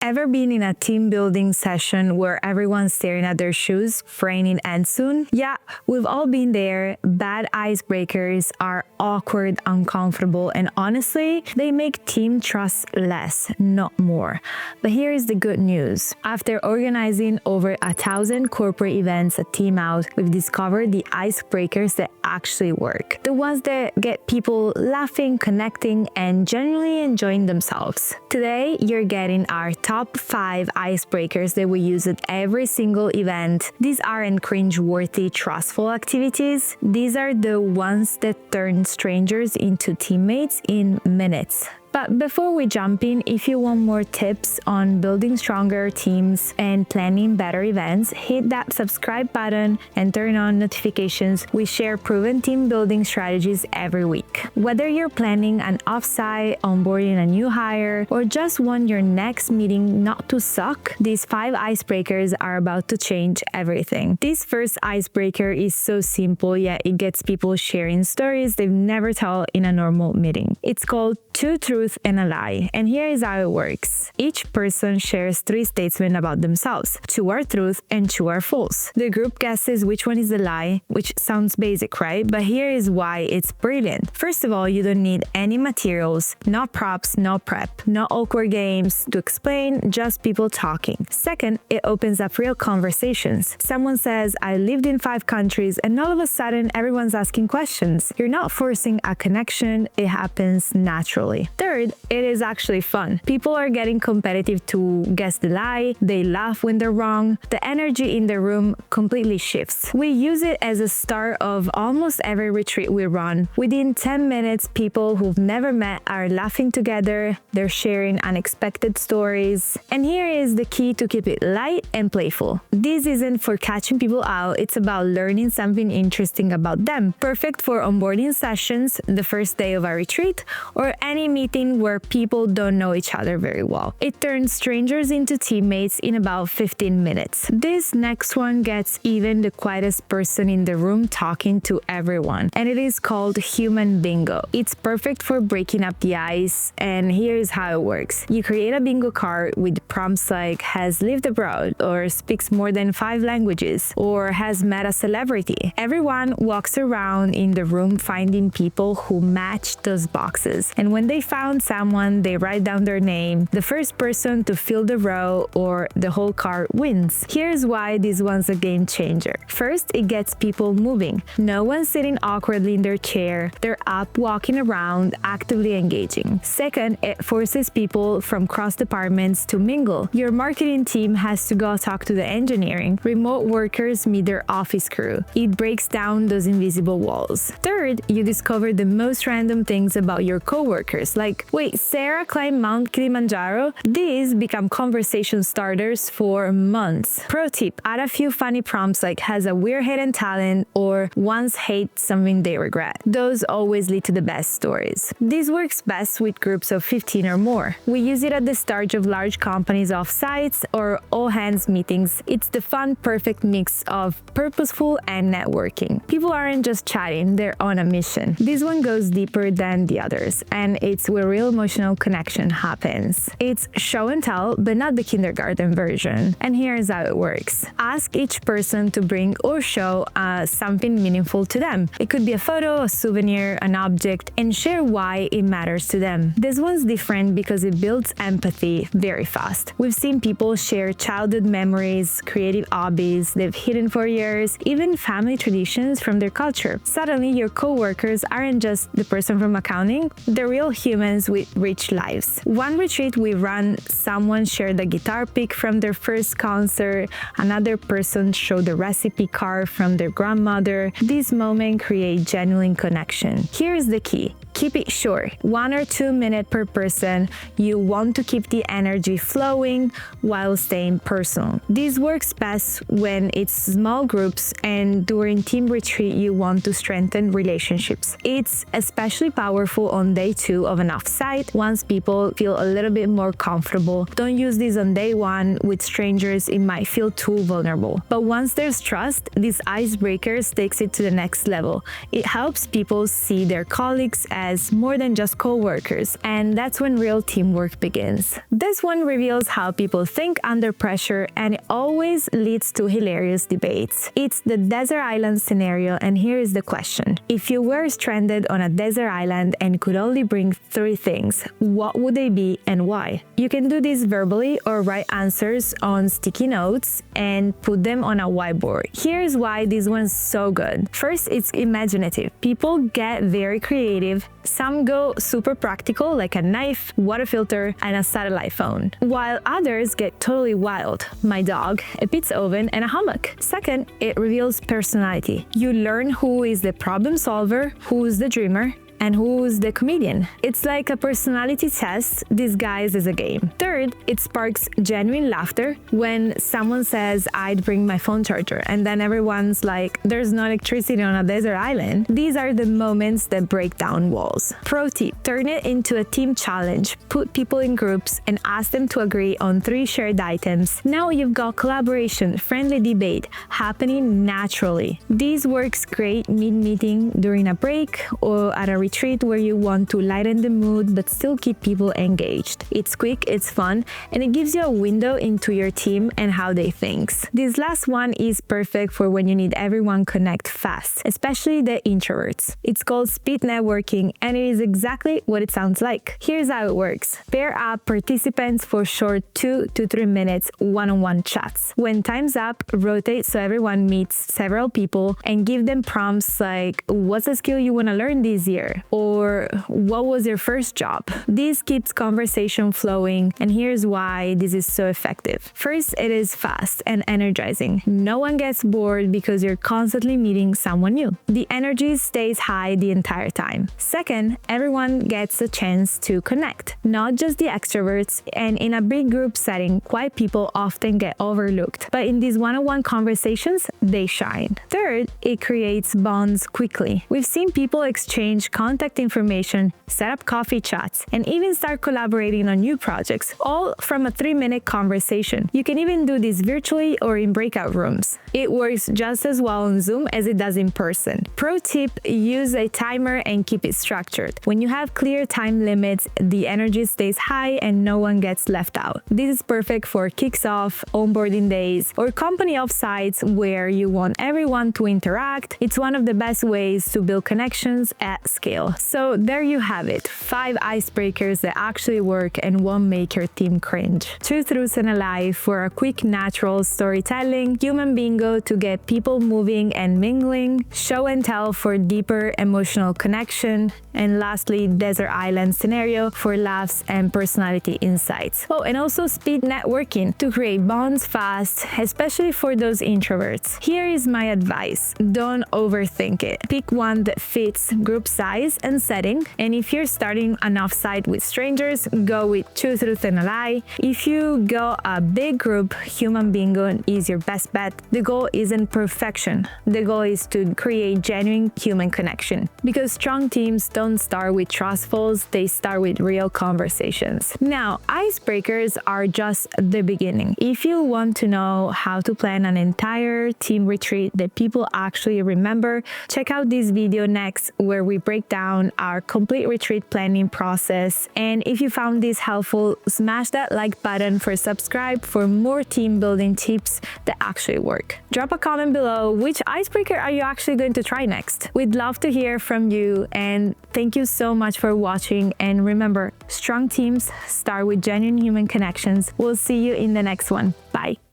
Ever been in a team building session where everyone's staring at their shoes, fraying and soon? Yeah, we've all been there. Bad icebreakers are awkward, uncomfortable, and honestly, they make team trust less, not more. But here is the good news. After organizing over 1,000 corporate events at TeamOut, we've discovered the icebreakers that actually work. The ones that get people laughing, connecting, and genuinely enjoying themselves. Today, you're getting our top 5 icebreakers that we use at every single event. These aren't cringe-worthy, trustful activities. These are the ones that turn strangers into teammates in minutes. But before we jump in, if you want more tips on building stronger teams and planning better events, hit that subscribe button and turn on notifications. We share proven team building strategies every week. Whether you're planning an offsite, onboarding a new hire, or just want your next meeting not to suck, these 5 icebreakers are about to change everything. This first icebreaker is so simple, yet it gets people sharing stories they've never told in a normal meeting. It's called Two Truths and a Lie, and here is how it works. Each person shares 3 statements about themselves. 2 are truth and 2 are false. The group guesses which one is a lie, which sounds basic, right? But here is why it's brilliant. First of all, you don't need any materials, no props, no prep, no awkward games to explain, just people talking. Second, it opens up real conversations. Someone says, I lived in 5 countries, and all of a sudden everyone's asking questions. You're not forcing a connection, it happens naturally. Third, it is actually fun. People are getting competitive to guess the lie, they laugh when they're wrong. The energy in the room completely shifts. We use it as a start of almost every retreat we run. Within 10 minutes, people who've never met are laughing together, they're sharing unexpected stories. And here is the key to keep it light and playful. This isn't for catching people out, it's about learning something interesting about them. Perfect for onboarding sessions, the first day of a retreat, or any meeting where people don't know each other very well. It turns strangers into teammates in about 15 minutes. This next one gets even the quietest person in the room talking to everyone, and it is called Human Bingo. It's perfect for breaking up the ice, and here's how it works. You create a bingo card with prompts like has lived abroad, or speaks more than 5 languages, or has met a celebrity. Everyone walks around in the room finding people who match those boxes, and when they found someone, they write down their name. The first person to fill the row or the whole card wins. Here's why this one's a game changer. First, it gets people moving. No one's sitting awkwardly in their chair. They're up, walking around, actively engaging. Second, it forces people from cross departments to mingle. Your marketing team has to go talk to the engineering. Remote workers meet their office crew. It breaks down those invisible walls. Third, you discover the most random things about your coworkers, like, wait, Sarah climbed Mount Kilimanjaro? These become conversation starters for months. Pro tip, add a few funny prompts like has a weird hidden talent or once hate something they regret. Those always lead to the best stories. This works best with groups of 15 or more. We use it at the start of large companies offsites or all-hands meetings. It's the fun, perfect mix of purposeful and networking. People aren't just chatting, they're on a mission. This one goes deeper than the others, and it's where real emotional connection happens. It's show and tell, but not the kindergarten version. And here's how it works. Ask each person to bring or show something meaningful to them. It could be a photo, a souvenir, an object, and share why it matters to them. This one's different because it builds empathy very fast. We've seen people share childhood memories, creative hobbies they've hidden for years, even family traditions from their culture. Suddenly, your coworkers aren't just the person from accounting, they're real humans with rich lives. One retreat we ran, someone shared a guitar pick from their first concert, another person showed a recipe card from their grandmother. This moment creates genuine connection. Here's the key. Keep it short, 1 or 2 minutes per person. You want to keep the energy flowing while staying personal. This works best when it's small groups, and during team retreat you want to strengthen relationships. It's especially powerful on day 2 of an offsite, once people feel a little bit more comfortable. Don't use this on day 1 with strangers, it might feel too vulnerable. But once there's trust, these icebreakers takes it to the next level. It helps people see their colleagues as as more than just co-workers, and that's when real teamwork begins. This one reveals how people think under pressure, and it always leads to hilarious debates. It's the desert island scenario, and here is the question. If you were stranded on a desert island and could only bring 3 things, what would they be and why? You can do this verbally or write answers on sticky notes and put them on a whiteboard. Here's why this one's so good. First, it's imaginative. People get very creative. Some go super practical, like a knife, water filter, and a satellite phone, while others get totally wild. My dog, a pizza oven, and a hammock. Second, it reveals personality. You learn who is the problem solver, who's the dreamer, and who's the comedian. It's like a personality test disguised as a game. Third, it sparks genuine laughter when someone says, "I'd bring my phone charger," and then everyone's like, "There's no electricity on a desert island." These are the moments that break down walls. Pro tip, turn it into a team challenge. Put people in groups and ask them to agree on 3 shared items. Now you've got collaboration, friendly debate happening naturally. This works great mid-meeting, during a break, or at a retreat where you want to lighten the mood but still keep people engaged. It's quick, it's fun, and it gives you a window into your team and how they think. This last one is perfect for when you need everyone connect fast, especially the introverts. It's called speed networking, and it is exactly what it sounds like. Here's how it works. Pair up participants for short 2 to 3 minutes one-on-one chats. When time's up, rotate so everyone meets several people and give them prompts like, "What's a skill you want to learn this year?" or "What was your first job?" This keeps conversation flowing, and here's why this is so effective. First, it is fast and energizing. No one gets bored because you're constantly meeting someone new. The energy stays high the entire time. Second, everyone gets a chance to connect, not just the extroverts, and in a big group setting, quiet people often get overlooked, but in these one-on-one conversations, they shine. Third, it creates bonds quickly. We've seen people exchange contact information, set up coffee chats, and even start collaborating on new projects, all from a 3-minute conversation. You can even do this virtually or in breakout rooms. It works just as well on Zoom as it does in person. Pro tip, use a timer and keep it structured. When you have clear time limits, the energy stays high and no one gets left out. This is perfect for kicks off, onboarding days, or company offsites where you want everyone to interact. It's one of the best ways to build connections at scale. So there you have it, 5 icebreakers that actually work and won't make your team cringe. 2 truths and a lie for a quick natural storytelling, human bingo to get people moving and mingling, show and tell for deeper emotional connection, and lastly, desert island scenario for laughs and personality insights. Oh, and also speed networking to create bonds fast, especially for those introverts. Here is my advice. Don't overthink it. Pick one that fits group size and setting, and if you're starting an offsite with strangers, go with 2 truths and a lie. If you go a big group, human bingo is your best bet. The goal isn't perfection. The goal is to create genuine human connection, because strong teams don't start with trust falls, they start with real conversations. Now, icebreakers are just the beginning. If you want to know how to plan an entire team retreat that people actually remember, check out this video next where we break down our complete retreat planning process. And if you found this helpful, smash that like button for subscribe for more team building tips that actually work. Drop a comment below, which icebreaker are you actually going to try next? We'd love to hear from you, and thank you so much for watching. And remember, strong teams start with genuine human connections. We'll see you in the next one. Bye.